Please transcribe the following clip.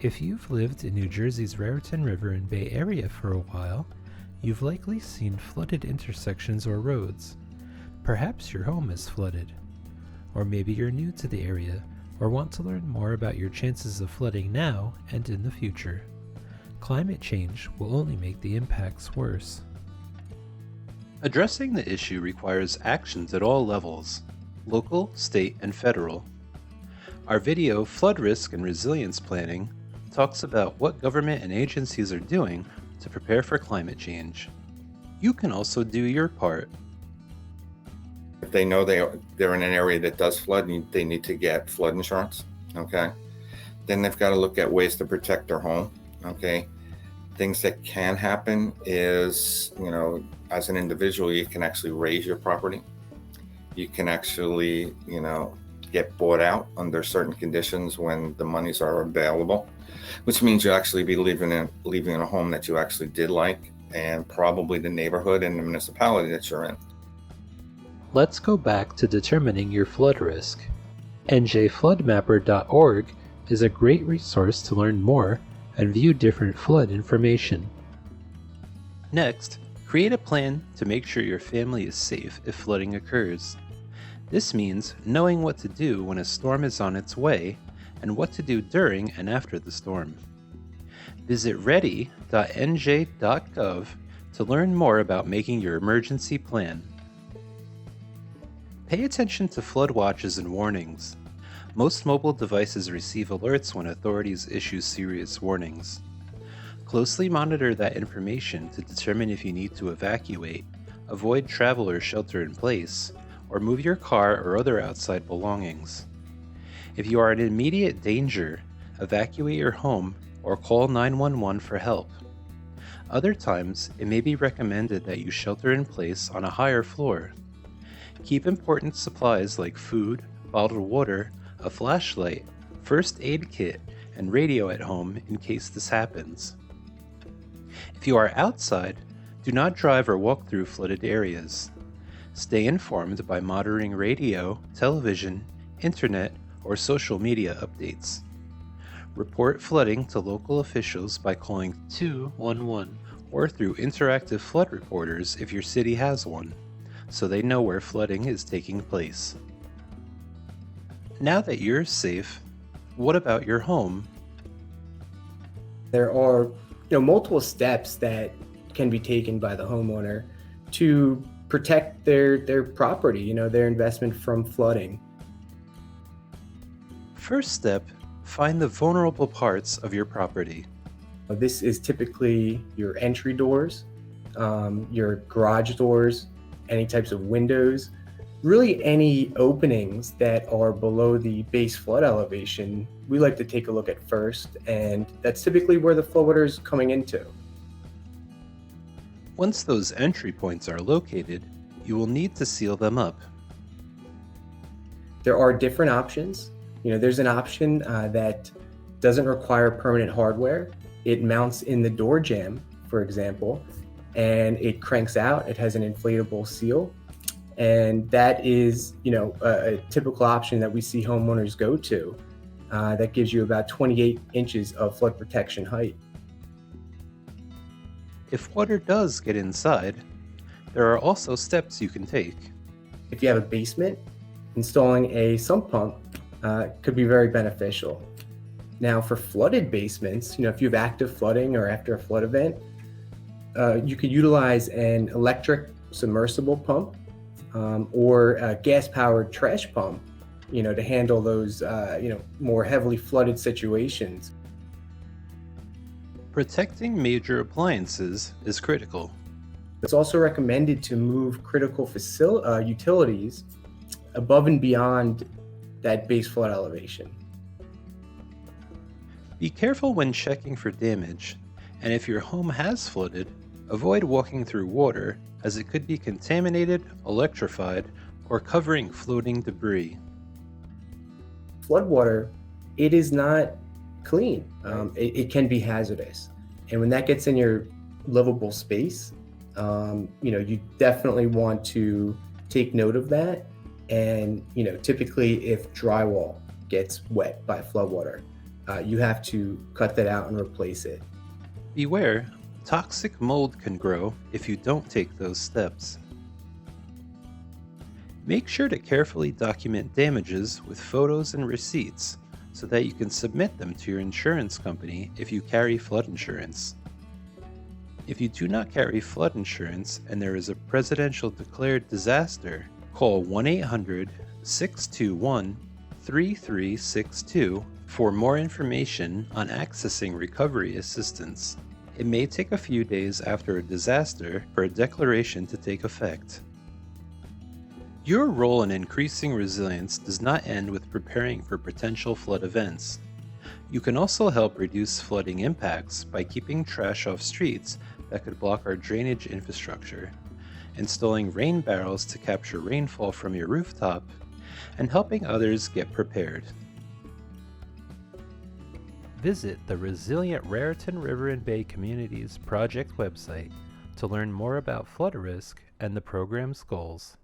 If you've lived in New Jersey's Raritan River and Bay Area for a while, you've likely seen flooded intersections or roads. Perhaps your home is flooded. Or maybe you're new to the area or want to learn more about your chances of flooding now and in the future. Climate change will only make the impacts worse. Addressing the issue requires actions at all levels, local, state, and federal. Our video, Flood Risk and Resilience Planning, talks about what government and agencies are doing to prepare for climate change. You can also do your part. If they know they're in an area that does flood, they need to get flood insurance, okay? Then they've got to look at ways to protect their home, okay? Things that can happen is, as an individual, you can actually raise your property. You can actually, get bought out under certain conditions when the monies are available, which means you'll actually be living in a home that you actually did like, and probably the neighborhood and the municipality that you're in. Let's go back to determining your flood risk. njfloodmapper.org is a great resource to learn more and view different flood information. Next, create a plan to make sure your family is safe if flooding occurs. This means knowing what to do when a storm is on its way and what to do during and after the storm. Visit ready.nj.gov to learn more about making your emergency plan. Pay attention to flood watches and warnings. Most mobile devices receive alerts when authorities issue serious warnings. Closely monitor that information to determine if you need to evacuate, avoid travel or shelter in place, or move your car or other outside belongings. If you are in immediate danger, evacuate your home or call 911 for help. Other times, it may be recommended that you shelter in place on a higher floor. Keep important supplies like food, bottled water, a flashlight, first aid kit, and radio at home in case this happens. If you are outside, do not drive or walk through flooded areas. Stay informed by monitoring radio, television, internet, or social media updates. Report flooding to local officials by calling 211 or through interactive flood reporters if your city has one, so they know where flooding is taking place. Now that you're safe, what about your home? There are multiple steps that can be taken by the homeowner to protect their property, their investment from flooding. First step, find the vulnerable parts of your property. This is typically your entry doors, your garage doors, any types of windows, really any openings that are below the base flood elevation. We like to take a look at first, and that's typically where the floodwater is coming into. Once those entry points are located, you will need to seal them up. There are different options. There's an option that doesn't require permanent hardware. It mounts in the door jamb, for example, and it cranks out. It has an inflatable seal. And that is, a typical option that we see homeowners go to. That gives you about 28 inches of flood protection height. If water does get inside, there are also steps you can take. If you have a basement, installing a sump pump could be very beneficial. Now, for flooded basements, if you have active flooding or after a flood event, you could utilize an electric submersible pump or a gas-powered trash pump, to handle those, more heavily flooded situations. Protecting major appliances is critical. It's also recommended to move critical utilities above and beyond that base flood elevation. Be careful when checking for damage, and if your home has flooded, avoid walking through water as it could be contaminated, electrified, or covering floating debris. Floodwater, it is not clean. It can be hazardous. And when that gets in your livable space, you definitely want to take note of that. And, typically if drywall gets wet by floodwater, you have to cut that out and replace it. Beware, toxic mold can grow if you don't take those steps. Make sure to carefully document damages with photos and receipts so that you can submit them to your insurance company if you carry flood insurance. If you do not carry flood insurance and there is a presidential declared disaster, call 1-800-621-3362 for more information on accessing recovery assistance. It may take a few days after a disaster for a declaration to take effect. Your role in increasing resilience does not end with preparing for potential flood events. You can also help reduce flooding impacts by keeping trash off streets that could block our drainage infrastructure, installing rain barrels to capture rainfall from your rooftop, and helping others get prepared. Visit the Resilient Raritan River and Bay Communities Project website to learn more about flood risk and the program's goals.